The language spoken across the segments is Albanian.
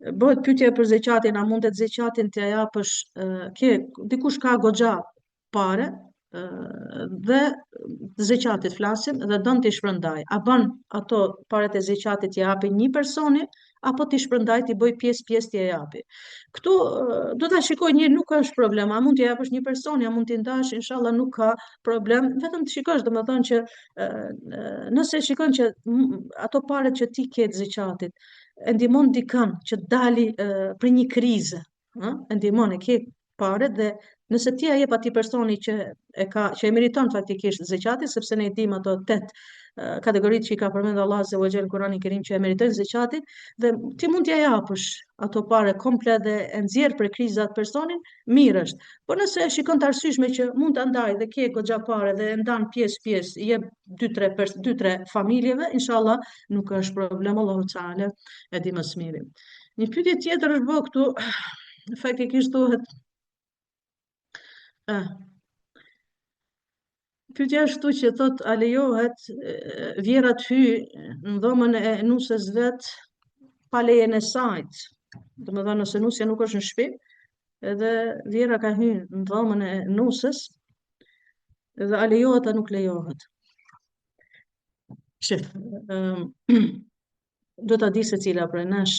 Bëhet pyetje për zeqatin, a mundet zeqatin t'ja japësh, dikush ka goxha pare, dhe zeqatit flasim dhe don t'i shpërndaj. A bën ato paret e zeqatit t'i japi një personi apo t'i shpërndaj t'i bëj pjesë t'i japi. Këtu do ta shikoj një, nuk është problem, a mund t'i japësh një personi, a mund t'i ndash, inshallah nuk ka problem, vetëm të shikosh, domethënë që nëse shikon që ato paret që ti ke të zeqatit e ndihmon dikën që dali për një krizë, e ndihmon, e ke paret dhe nëse ti ja jep atij personi që e meriton faktikisht zeqatin, sepse ne i dim ato 8 kategoritë që i ka përmendur Allah Azza wa Jall në Kur'anin e Kerim që e meritojnë zeqatin, dhe ti mund t'ja japësh ato pare komplet dhe e nxjerr për krizë atë personin, mirë është. Por nëse e shikon të arsyeshme që mund ta ndaj dhe ke goxha pare dhe e ndan pjesë, i jep 2-3 familjeve, inshallah nuk është problem, Allahu Teala e di më së miri. Një pyetje tjetër është bë këtu, faktikisht thuhet pyetja është këtu që thot, a lejohet vjera të hyj në dhomën e nusës vet pa lejen e sajt? Domethënë nëse nusja nuk është në shtëpi, edhe vjera ka hyrë në dhomën e nusës, dhe a lejohet a nuk lejohet? Shef, do ta di se cila prej nesh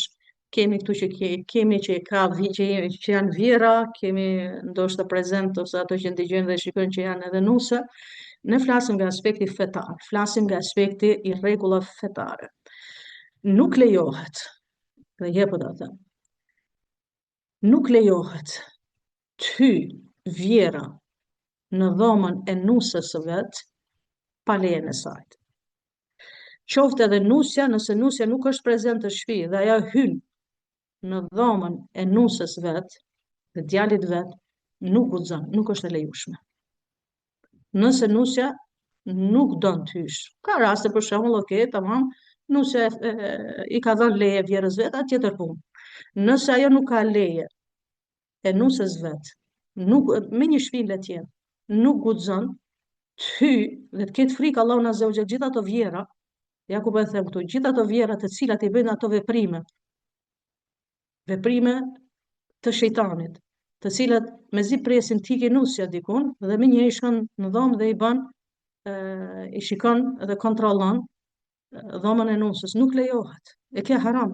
kemi këtu kemi që që janë vjera, kemi ndoshta prezent ose ato që ndigjojnë dhe shikojnë që janë edhe nuse. Ne flasim nga aspekti fetar, flasim nga aspekti i rregullave fetare. Nuk lejohet, dhe jepo ta them, nuk lejohet të hyj vjera në dhomën e nusës së vet pa lejen e saj. Qoftë edhe nusja, nëse nusja nuk është prezente në shtëpi dhe ajo hyn në dhomën e nusës vet, dhe djalit vet, nuk guxon, nuk është e lejueshme. Nëse nusja nuk don të hysh. Ka raste për shembull, okay, tamam, nusja i ka dhënë leje vjerës vet, atë tjetër punë. Nëse ajo nuk ka leje e nusës vet, nuk me një shtëpi letjen, nuk guxon të hyj dhe të ketë frikë Allahun Azza wa Jall, gjithë ato vjera, ja ku po e them këtu, gjithë ato vjera të cilat i bëjnë ato veprime të shejtanit, të cilat mezi presin t'i nusja dikun dhe me një i shkon në dhomë dhe i bën, i shikon dhe kontrollon dhomën e nusës, nuk lejohet, e ke haram.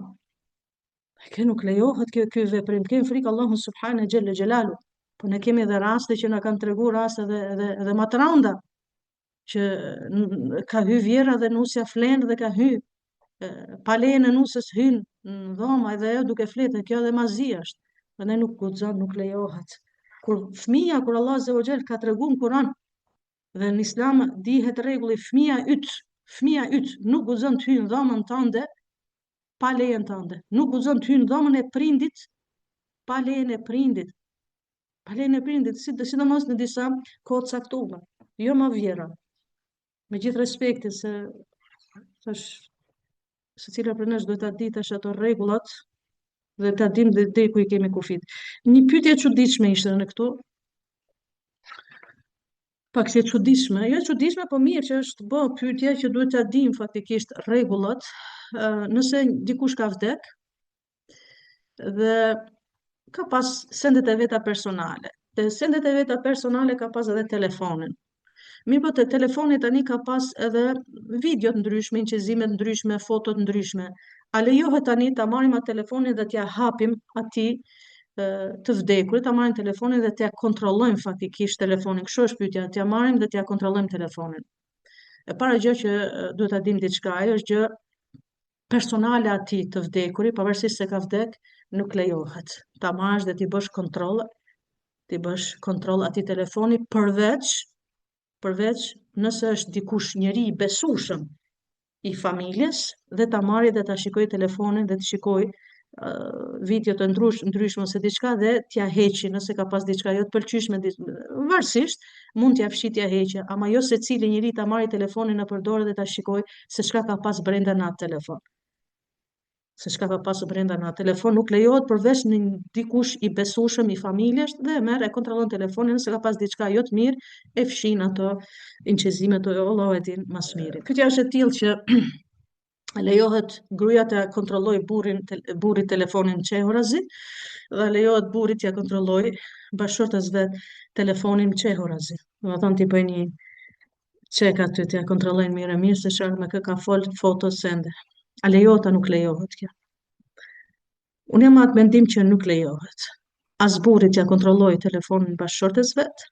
E ke nuk lejohet ky veprim, kemi frikë Allahun subhanahu xhella xhelalu. Po ne kemi edhe raste që na kanë treguar raste dhe më të rënda që ka hy vjera dhe nusja flen dhe ka hy pa lejen e nusës hyn në dhomë edhe ajo duke fletë, kjo edhe mazi është. Prandaj nuk guxon, nuk lejohet. Kur Allah Azza wa Jall ka treguar në Kur'an dhe në Islam dihet rregulli, fëmia yt nuk guxon të hyjë në dhomën tënde pa lejen tënde. Nuk guxon të hyjë në dhomën e prindit pa lejen e prindit. Pa lejen e prindit, sidomos në disa kohë caktuara, jo më vjera. Me gjithë respektin se secila prej nesh duhet ta di tash ato rregullat dhe ta dim deri ku i kemi kufit. Një pyetje e çuditshme ishte në këtu. Pak si e çuditshme, jo e çuditshme, po mirë që është bë pyetje që duhet ta dim faktikisht rregullat. Nëse dikush ka vdek dhe ka pas sendet e veta personale. Te sendet e veta personale ka pas edhe telefonin. Mirë, po te telefoni tani ka pas edhe video të ndryshme, inqizime të ndryshme, foto të ndryshme. A lejohet tani ta marrim atë telefonin dhe t'ja hapim atij të vdekurit, ta marrim telefonin dhe t'ja kontrollojmë faktikisht telefonin? Kështu është pyetja, t'ja marrim dhe t'ja kontrollojmë telefonin. E para gjë që duhet ta dim diçka, ajo është gjë personale atij të vdekurit, pavarësisht se ka vdek, nuk lejohet. Ta marrësh dhe ti bësh kontroll atij telefoni, përveç nëse është dikush njeri i besueshëm i familjes dhe ta marrë dhe ta shikoj telefonin dhe të shikoj video të ndryshme ose diçka dhe t'ja heqi nëse ka pas diçka jo të pëlqyeshme, varësisht mund t'ja fshi t'ja heqë, ama jo secili njeri ta marrë telefonin nëpër dorë dhe ta shikoj se çka ka pas brenda në atë telefon. Se çka ka pasur brenda në atë telefon nuk lejohet përveç në dikush i besueshëm i familjes dhe merr e kontrollon telefonin, nëse ka pas diçka jo të mirë e fshin ato inqizimet, Allahu e din më së miri. Pyetja është e tillë që lejohet gruaja të kontrolloj burrit telefonin çehorazi dhe lejohet burrit t'ja kontrolloj bashkëshortes vet telefonin çehorazi. Do të thonë ti bëj një çek aty t'ja kontrollojnë mirë e mirë se çfarë me kë ka fol foto sende. A lejohet a nuk lejohet kjo? Unë jam atë mendim që nuk lejohet. As burri t'ja kontrolloj telefonin bashkëshortes vet,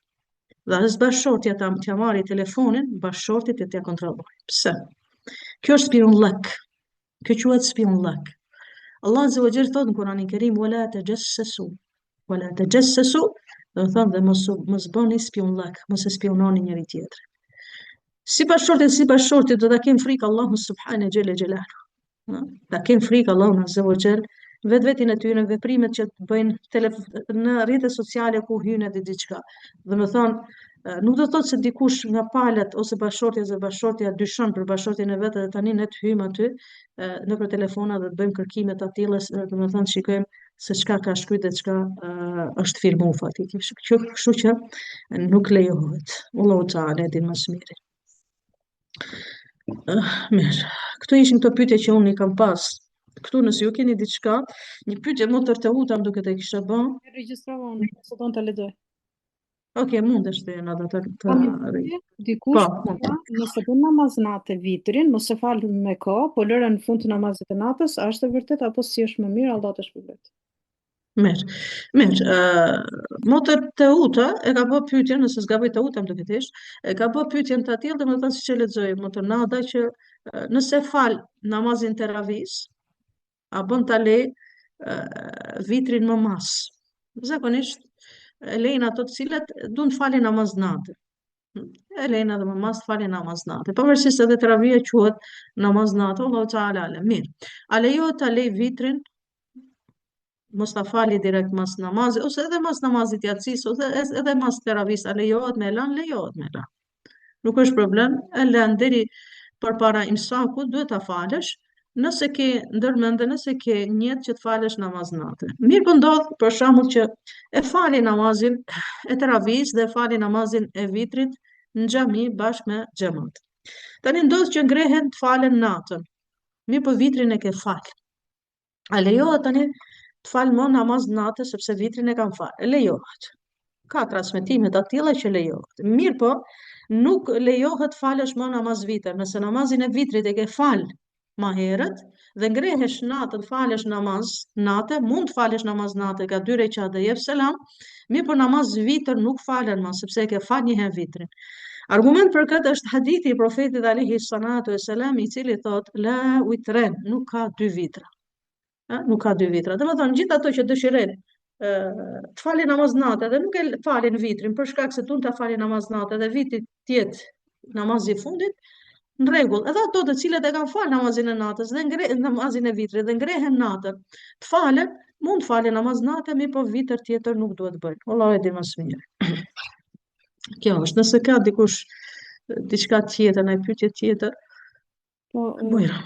dhe as bashkëshortja t'ja marri telefonin bashkëshortit e t'ja kontrolloj. Pse? Kjo është spionullak. Kjo quhet spionullak. Allah Azza wa Jalla thot në Kur'anin Kerim wala tajassasu. Wala tajassasu, do të thonë dhe mos bëni spionullak, mos e spiononi njëri tjetrin. Si bashkëshortit do ta kenë frikë Allahun subhanahu xhela xhelalu. Ta kenë frikë Allahun Azza wa Jalla vetin e tyre, veprimet që të bëjnë në rrjetet sociale ku hyn edhe diçka. Do të thonë, nuk do të thotë se dikush nga palët ose bashkëshortja dyshon për bashkëshortjen e vet dhe tani ne të hyjmë aty nëpër telefona dhe të bëjmë kërkime të tilla, do të thonë shikojmë se çka ka shkruajtur dhe çka është filmu faktikisht. Kështu që nuk lejohet. Allahu Teala e din më së miri. Mirë. Këto ishin këto pyetje që unë i kam pas. Këtu nëse ju keni diçka, një pyetje më të rrëhuta më duket e kisha bën. Regjistrova unë, se don ta lexoj. Okej, mundesh të jena dhe Kam një pyetje, dikush mund. nëse bën namaz natë vitrin, mos e fal me kohë, po lëre në fund të namazit të natës, a është e vërtet apo si është më mirë, Allah të shpërblet. Mirë, motër të uta e ka bë pyetjen, nëse s'gaboj të uta më duket ish, e ka bë pyetjen të tillë, domethënë siç e lexoj motër Nada që nëse fal namazin teravis, a bën ta le vitrin më mas. Zakonisht e lejnë ato të cilat duan të falin namaz natë. E lejnë edhe më mas të falin namaz natë. Pavarësisht edhe teravia quhet namaz natë, Allahu Teala alem. Mirë. A lejohet ta lej vitrin mos ta fali direkt mas namazit, ose edhe mas namazit yatsis, ose edhe mas teravis, a lejohet me lan? Lejohet me lan. Nuk është problem, e lan deri përpara imsakut, duhet ta falësh, nëse ke ndërmend, nëse ke njet që të falësh namaz natë. Mirë po ndodh për shembull që e fali namazin e teravis dhe e fali namazin e vitrit në xhami bashkë me xhamat. Tani ndodh që ngrehen të falen natën. Mirë po vitrin e ke fal. A lejohet tani të falë më namaz natë sepse vitrin e kam falë? Lejohet. Ka transmetime të tilla që lejohet. Mirë po, nuk lejohet falësh më namaz vitër. Nëse namazin e vitrit e ke falë ma herët dhe ngrehesh natën falësh namaz natë, mund të falësh namaz natë ka 2 rekat dhe jep selam, mirë po namaz vitër nuk falen më sepse e ke falë një herë vitrin. Argument për këtë është hadithi i profetit alayhi salatu wasalam i cili thotë la witren, nuk ka 2 vitra. Nuk ka 2 vitra. Domethënë gjithë ato që dëshirojnë të falin namaz natë dhe nuk e falin vitrin për shkak se tun ta falin namaz natë dhe viti tjetë namazi i fundit, në rregull. Edhe ato të cilët e kanë falë namazin e natës dhe namazin e vitrit dhe ngrehen natën, të falen, mund të falen namaz natë, mirë po vitër tjetër nuk duhet bëjnë. Allahu e di më së miri. Kjo është, nëse ka dikush diçka tjetër, në pyetje tjetër, Po, bujro.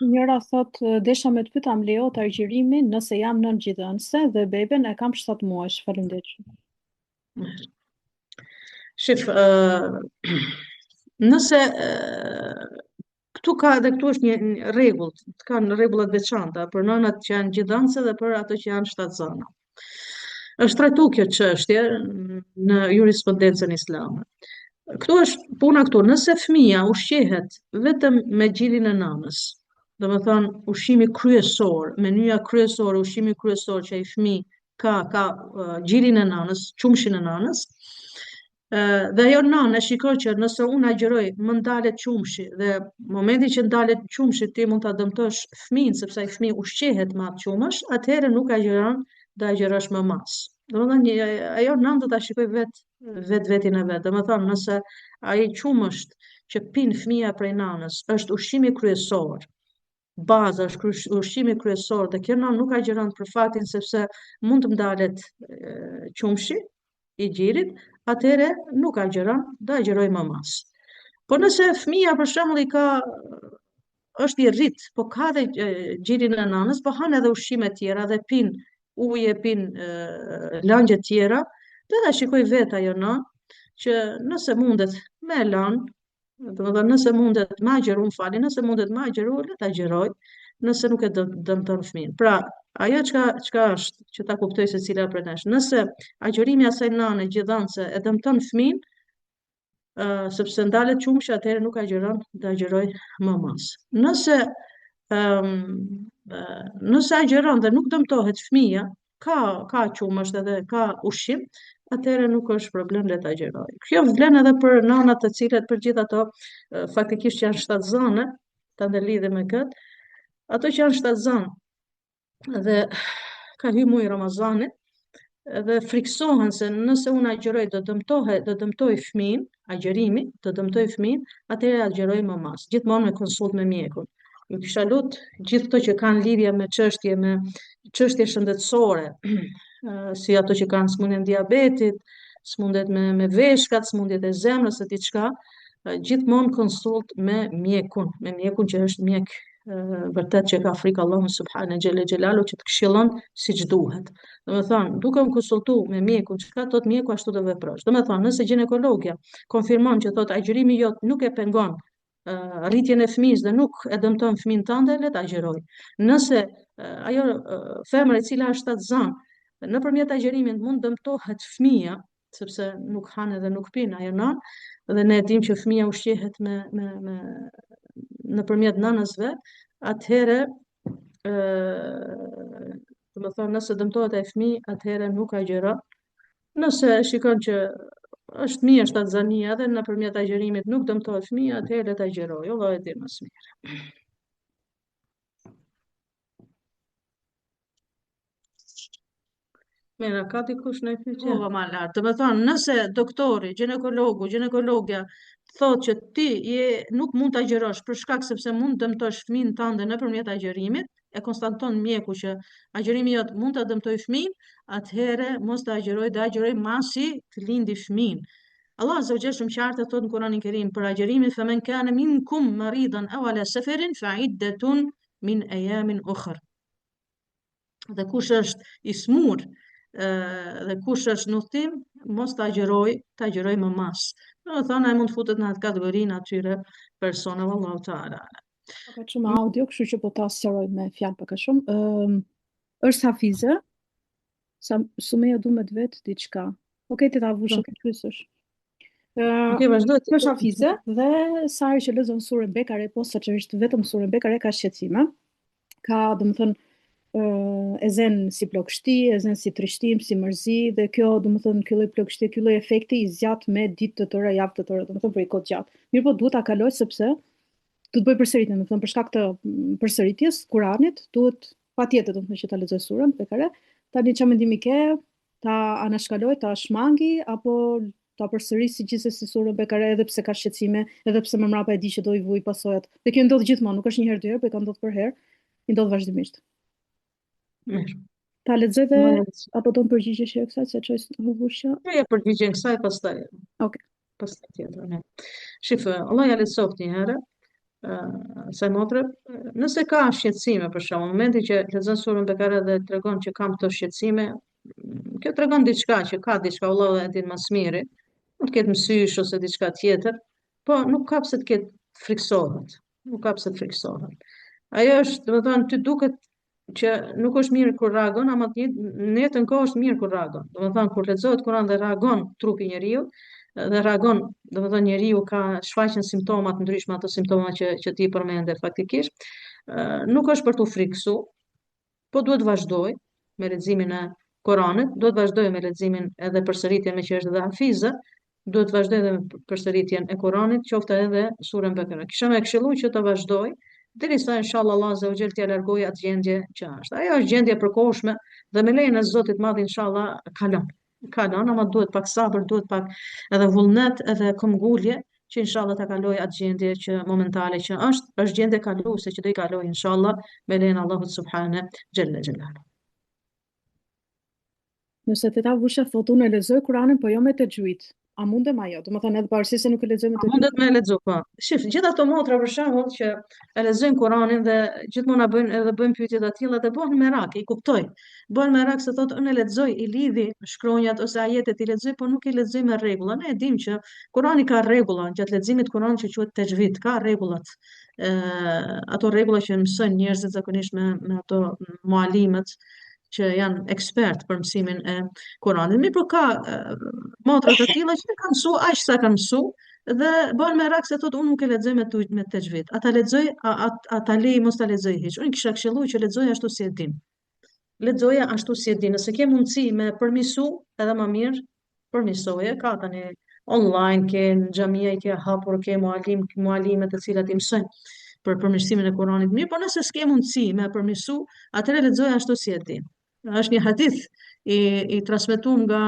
njëra thot, desha me të pyet am lejohet argjërimi nëse jam nën gjithënse dhe beben e kam 7 muajsh. Faleminderit. Shif, nëse këtu është një rregull, kanë rregullat veçanta për nënat që janë gjithënse dhe për ato që janë shtatzana. Është trajtuar kjo çështje në jurisprudencën islame. Këtu është puna këtu, nëse fëmia ushqehet vetëm me gjilin e nanës, domethënë ushqimi kryesor, menyja kryesore, ushqimi kryesor që ai fëmijë ka gjilin e nanës, qumshin e nanës, dhe ajo nanë e shikoj që nëse unë agjëroj më ndalet qumshi dhe momenti që ndalet qumshi ti mund ta dëmtosh fëmin sepse ai fëmijë ushqehet me atë qumësh, atëherë nuk agjëron, do agjërosh më mas. Domethënë ajo nanë do ta shikoj vetin e vet. Domethënë nëse ai qumësht që pin fëmia prej nanës është ushqimi kryesor, baza është ushqimi kryesor dhe kjo nanë nuk agjëron për faktin sepse mund të ndalet qumshi i gjirit, atëherë nuk agjëron, do agjëroj më mas. Po nëse fëmia për shembull është i rrit, po ka dhe gjirin e nanës, po han edhe ushqime tjera dhe pin ujë, pin lëngje tjera, do ta shikoj vet ajo nanë që nëse mundet me lan, Domethënë nëse mundet ma agjeru, më fali, nëse mundet ma agjeru, le ta agjeroj, nëse nuk e dëmton fëmin. Pra, ajo çka është që ta kuptoj se cila për nesh. Nëse agjerimi asaj nane gjithancë e dëmton fëmin, sepse ndalet qumshi, atëherë nuk agjeron, të agjeroj mamas. Nëse agjeron dhe nuk dëmtohet fëmia, ka qumësht edhe ka ushqim, atëherë nuk është problem, le ta agjeroj. Kjo vlen edhe për nanat të cilat për gjithë ato faktikisht janë shtatzane, ta ndërlidhe me këtë, ato që janë shtatzane dhe ka hyrë muji Ramazanit, dhe friksohen se nëse unë agjeroj do dëmtoj fëmin, agjerimi do dëmtoj fëmin, atëherë agjeroj mamas, gjithmonë me konsult me mjekun. Ju kisha lut gjithë këto që kanë lidhje me çështje shëndetësore, si ato që kanë sëmundjen e diabetit, sëmundjet me veshkat, sëmundjet e zemrës e diçka, gjithmonë konsult me mjekun që është mjek vërtet që ka frikë Allahun subhane xhelle xhelalu që të këshillon siç duhet. Domethënë, duke u konsultu me mjekun, çka thot mjeku ashtu do veprosh. Domethënë, nëse ginekologja konfirmon që thot agjërimi jot nuk e pengon rritjen e fëmijës dhe nuk e dëmton fëmin tënde, le ta agjeroj. Nëse ajo femër e cila është shtatzan, nëpërmjet agjerimit mund dëmtohet fëmia, sepse nuk han edhe nuk pin ajo nan, dhe ne dim që fëmia ushqehet nëpërmjet nënës vet, atëherë domethënë nëse dëmtohet ai fëmijë, atëherë nuk agjeron. Nëse shikon që është mirë shtatzania dhe nëpërmjet agjerimit nuk dëmtohet fëmia, atëherë le ta agjeroj. Allah e di më së miri. Mira, ka dikush në pyetje? Po, ma lart. Domethënë, nëse doktori, ginekologja thotë që ti nuk mund ta agjerosh për shkak sepse mund dëmtosh fëmin tënde nëpërmjet agjerimit, e konstaton mjeku që agjerimi jot mund ta dëmtoj fëmin, atëherë mos ta agjeroj, dhe agjeroj masi të lindi fëmin. Allah azza wa jalla shumë qartë thot në Kur'anin Kerim për agjerimin, femen kana minkum maridan aw ala safarin fa iddatun min ayamin ukhra. Dhe kush është i smur dhe kush është në udhtim, mos ta agjeroj më mas. Domethënë ai mund futet në atë kategorinë atyre personave, Allahu Teala. Ka shumë audio, kështu që po ta sqaroj me fjalë pak a shumë. Është hafize, sa Sumeja du me të vetë diçka. Okej, ti ta vush, okej, kryesësh. Okej, vazhdo. Kjo është hafize dhe sa herë që lexon surën Bekare, posaçërisht vetëm surën Bekare ka shqetësime. Ka, domethënë, e zen si plagështi, e zen si trishtim, si mërzi, dhe kjo, domethënë, ky lloj plagështie, ky lloj efekti i zgjat me ditë të tëra, javë të tëra, domethënë për i kohë gjatë. Mirë, po duhet ta kaloj sepse do të bëj përsëritje, domethënë për shkak të përsëritjes Kuranit, duhet patjetër domethënë që ta lexoj surën Bekare. Tani çfarë mendimi ke? Ta anashkaloj, ta shmangi apo ta përsërisi gjithsesi surën Bekare, edhe pse ka shqetësime, edhe pse më mbrapa e di që do i vuj pasojat. Dhe kjo ndodh gjithmonë, nuk është një herë dy herë, por ka ndodhur për herë, i ndodh vazhdimisht. Mirë. Ta lexoj dhe apo do të përgjigjesh herë kësaj se çoj vushja? Ja përgjigjen kësaj pastaj. Okej. Pastaj tjetër, ne. Shifë, Allah ja lehtësoft një herë. Sa motre, nëse ka shqetësime për shkak, në momentin që lexon surën Bekare dhe tregon që kam këto shqetësime, kjo tregon diçka që ka diçka, Allah e din më së miri. Mund të ketë mësysh ose diçka tjetër, po nuk ka pse të ketë friksohet. Nuk ka pse të friksohet. Ajo është, domethënë, ty duket që nuk është mirë kur reagon, ama në jetën kohë është mirë kur reagon. Domethënë, kur lexohet Kur'an dhe reagon trupi i njeriu, dhe reagon, domethënë njeriu ka shfaqen simptoma të ndryshme, ato simptoma që ti përmende faktikisht, nuk është për t'u friksu, po duhet vazhdoj me leximin e Kuranit, duhet vazhdoj me leximin edhe përsëritjen me që është dhe hafize, duhet vazhdoj edhe me përsëritjen e Kuranit, qoftë edhe surën Bekare. Kisha më këshilluar që të vazhdoj, derisa inshallah Allah azza wa jall t'ia largoj atë gjendje që është. Ajo është gjendje e përkohshme dhe me lejen e Zotit madh inshallah kalon, ama duhet pak sabër, duhet pak edhe vullnet, edhe këmbgulje, që inshallah ta kaloj atë gjendje që momentale që është gjendje kaluese që do i kaloj inshallah me lejen e Allahut subhane xhella xhelalu. Nëse ti ta vushë thotë unë lexoj Kuranin, po jo me tajwid. A mundem ajo? Do të thënë edhe pavarësisht se nuk e lexoj me të Mundet me lexu, po. Shif, gjithë ato motra për shembull që e lexojnë Kur'anin dhe gjithmonë na bëjnë edhe bëjnë pyetje të tilla dhe bëhen merak, i kuptoj. Bëhen merak se thotë unë e lexoj, i lidhi shkronjat ose ajetet i lexoj, por nuk i lexoj me rregulla. Ne e dim që Kur'ani ka rregulla, gjatë leximit të Kur'anit që quhet tajvid, ka rregullat. Ato rregulla që mësojnë njerëzit zakonisht me ato mualimet që janë ekspert për mësimin e Kuranit. Mi po ka motra të tilla që kanë mësu, aq sa kanë mësu, dhe bën me rak se thotë unë nuk e lexoj me tajvid. Ata lexoj, ata lej mos ta lexoj hiç. Unë kisha këshilluar që lexoja ashtu si e din. Lexoja ashtu si e din. Nëse ke mundësi me përmisu, edhe më mirë, përmisoje. Ka tani online, ke në xhamia i ke hapur, ke mualime të cilat i mësojnë për përmirësimin e Kuranit mirë, por nëse s'ke mundësi me përmirësu, atëherë lexoja ashtu si e din. Është një hadith i transmetuar nga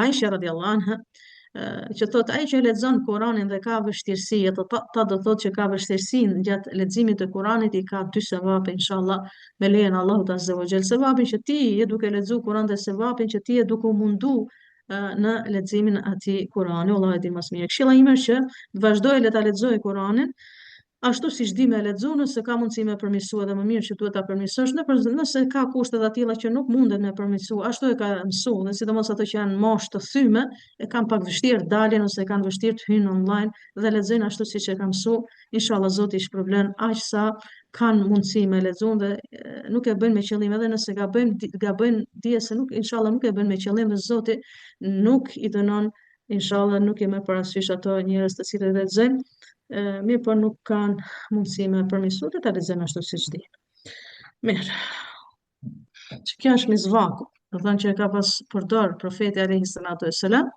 Aisha radhiyallahu anha, që thot ai që lexon Kur'anin dhe ka vështirësi, ato ta do thot që ka vështirësi gjatë leximit të Kur'anit, i ka 2 sevape inshallah me lejen e Allahut azza wa jall. Sevapin që ti je duke lexuar Kur'an dhe sevapin që ti je duke u mundu në leximin e atij Kur'ani. Allah e di më së miri. Këshilla ime është që vazhdoj le ta lexoj Kur'anin ashtu siç di me lexu, nëse ka mundësi me përmirësu edhe më mirë që duhet ta përmirësosh, nëse ka kushte të tilla që nuk mundet me përmirësu, ashtu e ka mësu, dhe sidomos ato që janë moshë të thyme, e kanë pak vështirë daljen ose kanë vështirë të hyjnë online dhe lexojnë ashtu siç e kanë mësu, inshallah Zoti i shpërblen aq sa kanë mundësi me lexu dhe nuk e bëjnë me qëllim, edhe nëse gabojnë dije se nuk inshallah nuk e bëjnë me qëllim dhe Zoti nuk i dënon, inshallah nuk i merr parasysh ato njerëz të cilët lexojnë mirë, por nuk kanë mundësi me përmirësu dhe ta lexojnë ashtu siç di. Mirë. Që kjo është mizvaku, do thënë që e ka pas përdor profeti alayhi salatu wassalam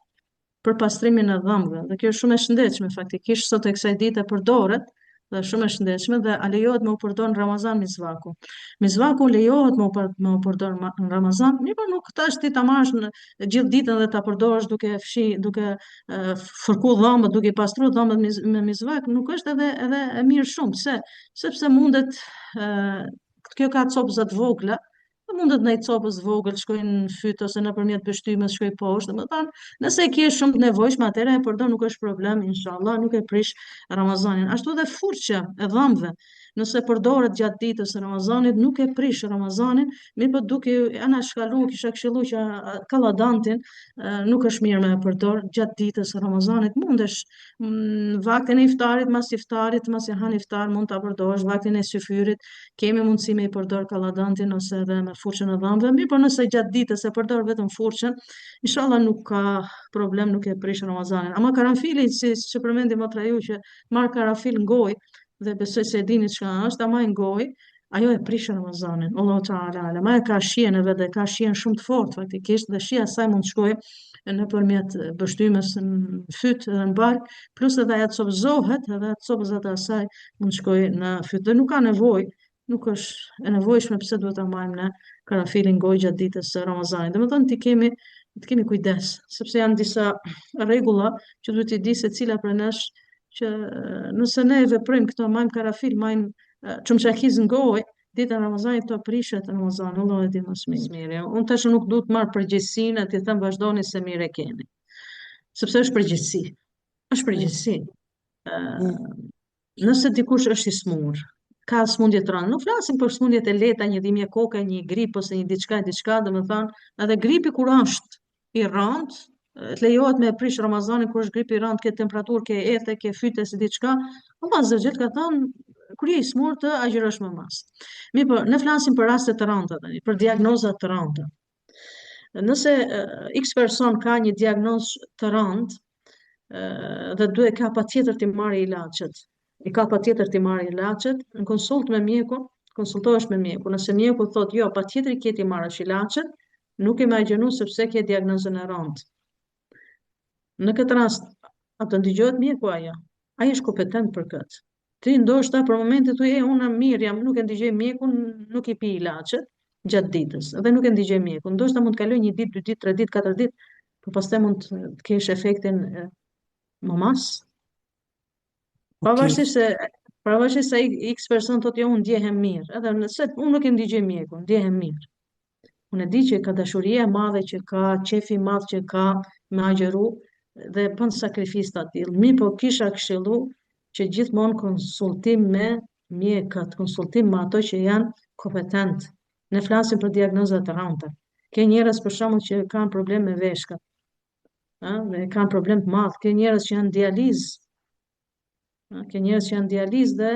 për pastrimin e dhëmbëve. Dhe kjo është shumë e shëndetshme faktikisht, sot e kësaj dite përdoret dhe është shumë e shëndetshme dhe a lejohet me u përdor në Ramazan mizvaku. Mizvaku lejohet me u përdor në Ramazan, mirë, por nuk tash ti ta marrësh në gjithë ditën dhe ta përdorësh duke fërku dhëmbët, duke i pastruar dhëmbët me mizvak, nuk është edhe e mirë shumë. Pse? Sepse mundet kjo ka copëza të vogla, mundet në i copës vogël, shkojnë në fyt ose nëpërmjet pështymës, shkoj poshtë, domethënë, nëse e ke shumë të nevojshme, atëherë e përdor, nuk është problem, inshallah, nuk e prish Ramazanin. Ashtu edhe furçja e dhëmbëve, nëse përdoret gjatë ditës së Ramazanit, nuk e prish Ramazanin, mirë po duke anashkalu, kisha këshillu që kalladantin nuk është mirë me e përdor gjatë ditës së Ramazanit. Mundesh vaktin e iftarit, mas e han iftar, mund ta përdorësh vaktin e syfyrit, kemi mundësi me i përdor kalladantin ose edhe me furçën e dhëmbëve, mirë, por nëse gjatë ditës e përdor vetëm furçën, inshallah nuk ka problem, nuk e prish Ramazanin. Ama karanfili, si që përmendi motra ju që marr karanfil në gojë dhe besoj se e dini çka është, ama në gojë, ajo e prish Ramazanin. Allahu Teala ala, ma e ka shihen e vetë, ka shihen shumë të fortë faktikisht dhe shija saj mund të shkojë nëpërmjet pështymës në fyt dhe në bark, plus edhe ajo copëzohet, edhe copëzat e asaj mund të shkojë në fyt dhe nuk ka nevojë, nuk është e nevojshme pse duhet ta marrim ne karanfilin gojë gjatë ditës së Ramazanit. Domethënë të kemi kujdes, sepse janë disa rregulla që duhet të di se cila prej nesh që nëse ne veprojmë këto, majmë karafil, majmë çumçakiz në gojë, dita e Ramazanit to prishet Ramazani, Allah e di më së miri. Unë tash nuk duhet të marr përgjegjësinë, ti them vazhdoni se mirë e keni. Sepse është përgjegjësi. Është përgjegjësi. Nëse dikush është i smur, ka smundje të rënda. Nuk flasim për smundjet e lehta, një dhimbje koke, një grip ose një diçka, domethënë, edhe gripi kur është i rënd, të lejohet me prish Ramazanin kur është gripi i rënd, ke temperaturë, ke ethe, ke fyte si diçka. Allah azza xhel ka thënë kur je i smur të agjërosh më mas. Mirë, po ne flasim për raste të rënda tani, për diagnoza të rënda. Nëse X person ka një diagnozë të rëndë dhe duhet ka patjetër të marrë ilaçet, i ka patjetër të marrë ilaçet, në konsult me mjekun, konsultohesh me mjekun. Nëse mjeku thotë jo, patjetër i ke të marrësh ilaçet, nuk e imagjino sepse ke diagnozën e rëndë. Në këtë rast, atë ndëgjohet mjeku ajo. Ai është kompetent për këtë. Ti ndoshta për momentin thuaj unë mirë jam, nuk e ndëgjoj mjekun, nuk i pi ilaçet gjatë ditës, dhe nuk e ndëgjoj mjekun. Ndoshta mund të kaloj 1 ditë, 2 ditë, 3 ditë, 4 ditë, por pastaj mund të kesh efektin më mas. Pavarësisht se X person thotë jo unë ndjehem mirë, edhe nëse unë nuk e ndëgjoj mjekun, ndjehem mirë. Unë e di që ka dashuria e madhe që ka, qefi i madh që ka me agjeru dhe bën sakrifisë të tillë. Mi po kisha këshillu që gjithmonë konsultim me mjekët, konsultim me ato që janë kompetent. Ne flasim për diagnozat të rënda. Ke njerëz për shembull që kanë problem me veshkat, dhe kanë problem të madh. Ke njerëz që janë dializë, ke njerëz që janë dializë dhe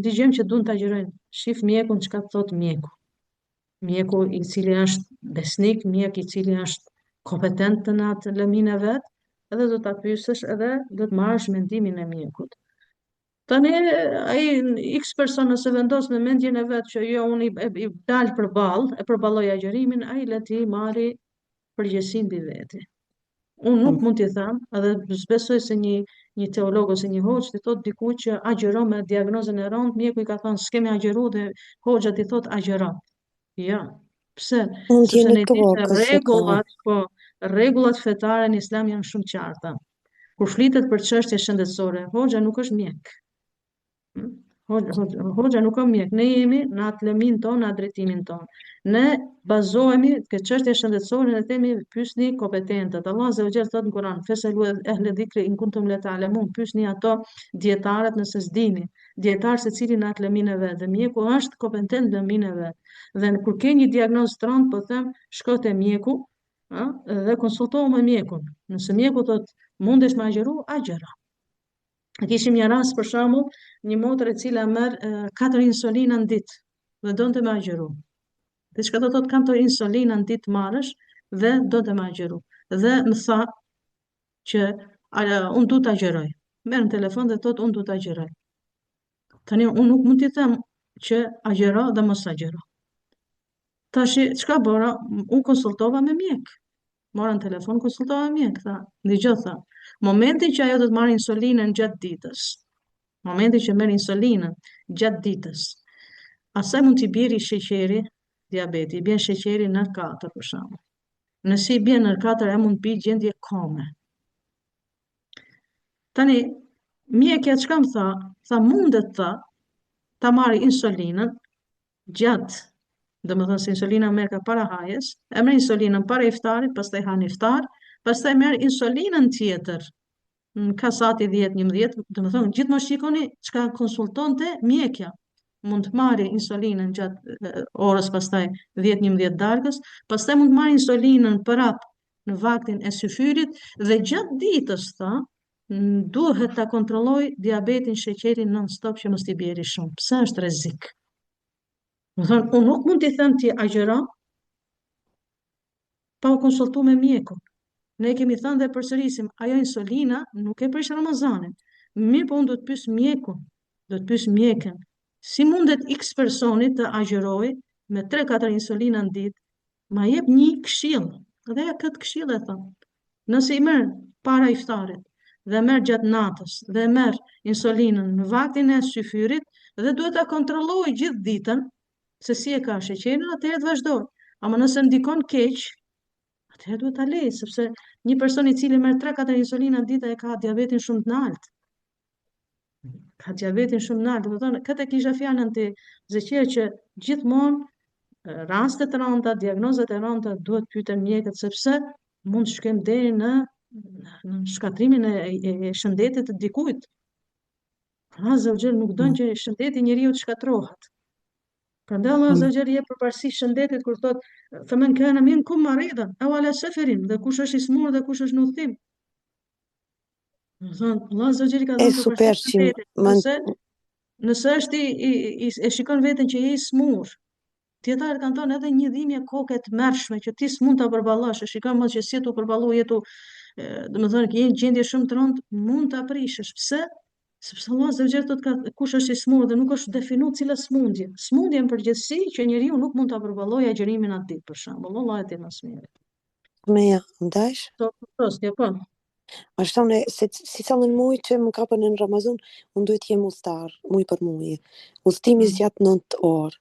dëgjojmë që duan ta agjerojnë. Shif mjekun çka thot mjeku. Mjeku i cili është besnik, mjek i cili është kompetent në atë lëminë e vet, edhe do ta pyesësh edhe do të marrësh mendimin e mjekut. Tani ai X person nëse vendos në mendjen e vet që jo unë i dal përballë, e përballoj agjerimin, ai le ti marri përgjegjësinë mbi veti. Unë nuk mund t'i them, edhe besoj se një teolog ose një hoxh t'i thot dikujt që agjeron me diagnozën e rëndë, mjeku i ka thënë s'kemi agjeru dhe hoxha t'i thot agjeron. Ja, pse? Mund Sepse jeni ne të dimë se vogël se ka. rregullat fetare në Islam janë shumë qarta. Kur flitet për çështje shëndetësore, hoxha nuk është mjek. Hoxha nuk ka mjek, ne jemi në atë lëmin tonë, në atë drejtimin tonë. Ne bazohemi ke çështje shëndetësore, ne themi pyesni kompetentët. Allah Azza wa Jalla thot në Kur'an, "Fesalu ehle dhikri in kuntum la ta'lamun", pyesni ato dietarët nëse s'dini. Dietar secili në atë lëmin e vet, dhe mjeku është kompetent në lëmin e vet. Dhe kur ke një diagnozë të rëndë, po them, shko te mjeku, dhe konsultohu me mjekun. Nëse mjeku thot mundesh me agjeru, agjero. Kishim një rast për shembull, një motër e cila merr 4 insulina në ditë dhe donte me agjeru. Dhe çka do thot 4 insulina në ditë marrësh dhe donte me agjeru. Dhe më tha që unë du të agjeroj. Merr në telefon dhe thot unë du të agjeroj. Tani unë nuk mund t'i them që agjero dhe mos agjero. Tashi çka bëra? Unë konsultova me mjek. Mora në telefon, konsultova me mjek, tha, dëgjoj tha. Momentin që ajo do të marrë insulinën gjatë ditës, momenti që merr insulinën gjatë ditës, asaj mund t'i bjeri sheqeri, diabeti, i bjen sheqeri në 4 për shembull. Nëse i bjen në 4, ajo mund të bëjë gjendje kome. Tani mjekja çka më tha? Tha mundet tha ta marrë insulinën gjatë, domethënë se insulina merr ka para hajes, e merr insulinën para iftarit, pastaj han iftar, pastaj merr insulinën tjetër në kasati 10-11, domethënë gjithmonë shikoni çka konsultonte mjekja. Mund të marrë insulinën gjatë orës pastaj 10-11 darkës, pastaj mund të marrë insulinën prap në vaktin e syfyrit dhe gjatë ditës tha, duhet ta kontrolloj diabetin, sheqerin non-stop që mos t'i bjeri shumë. Pse është rrezik? Do thonë, unë nuk mund t'i them ti agjero pa u konsultuar me mjekun. Ne kemi thënë dhe përsërisim, ajo insulina nuk e prish Ramazanin. Mirë, po unë do të pyes mjekun, do të pyes mjekën. Si mundet X personi të agjeroj me 3-4 insulina në ditë, ma jep një këshill, dhe ja këtë këshill e thon. Nëse i merr para iftarit dhe merr gjatë natës dhe merr insulinën në vaktin e syfyrit dhe duhet ta kontrolloj gjithë ditën se si e ka sheqerin, atëherë të vazhdoj. Ama nëse ndikon keq, atëherë duhet ta lej, sepse një person i cili merr 3-4 insulina në ditë e ka diabetin shumë të lartë. Ka diabetin shumë të lartë, do të thonë, këtë kisha fjalën ti Zeqia që gjithmonë rastet të rënda, diagnozat e rënda duhet pyeten mjekët sepse mund të shkojmë deri në shkatrimin e shëndetit të dikujt. Allah Azza wa Jalla nuk don që shëndeti i njeriu të shkatrohet. Prandaj Allah Azza wa Jalla jep përparësi shëndetit kur thot "Faman kana minkum maridan aw ala safarin", dhe kush është i smur dhe kush është në udhtim. Do thonë Allah Azza wa Jalla ka dhënë përparësi shëndetit. Nëse është e shikon veten që je i smur, dietarët kanë thënë edhe një dhimbje koke të mërshme që ti s'mund ta përballosh, e shikon më që si tu përballo jetu, domethënë që je në gjendje shumë të rëndë, mund ta prishësh. Pse? Sepse Allah Azza wa Jalla thotë kush është i smur dhe nuk është definuar cila smundje. Smundja në përgjithësi që njeriu nuk mund ta përballojë agjërimin atë ditë për shembull. Allah e di më së miri. Meja, ndash? Po. Ashtu se si sallën muj që më kapën në Ramazan, unë duhet jem udhëtar, muj për muj. Udhëtimi zgjat 9 orë.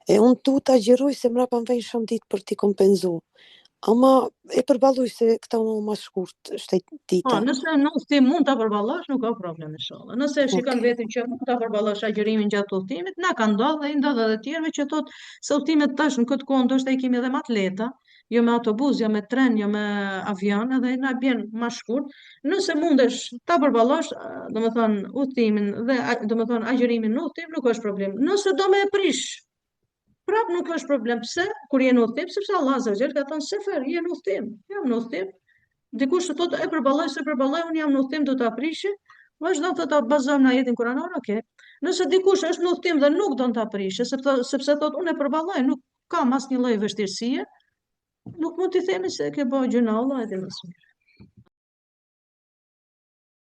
E unë duhet ta agjeroj se mrapa më vjen shumë ditë për t'i kompenzu. Ama e përballoj se këta më shkurt shtetita. Nëse në udhtim mund ta përballosh, nuk ka problem inshallah. Nëse shikon vetin që mund ta përballosh agjërimin gjatë udhtimit, na ka ndodhur dhe i ndodh edhe tjerëve që thotë se udhtimet tash në këtë kohë ndoshta i kemi edhe me atleta, jo me autobus, jo me tren, jo me avion, edhe na bjen më shkurt. Nëse mundesh ta përballosh, domethënë udhtimin dhe domethënë agjërimin në udhtim nuk është problem. Nëse do me e prish, prap nuk është problem. Pse? Kur je në udhtim, sepse Allah azza wa jall ka thënë sefer, je në udhtim. Jam në udhtim. Dikush të thotë e përballoj, se përballoj, unë jam në udhtim, do ta prishi, vazhdo të ta bazojmë në ajetin kuranor, okay. Nëse dikush është në udhtim dhe nuk do ta prishë, sepse thotë unë e përballoj, nuk kam asnjë lloj vështirësie, nuk mund t'i themi se ke bëjë gjuna, Allah e di më së miri.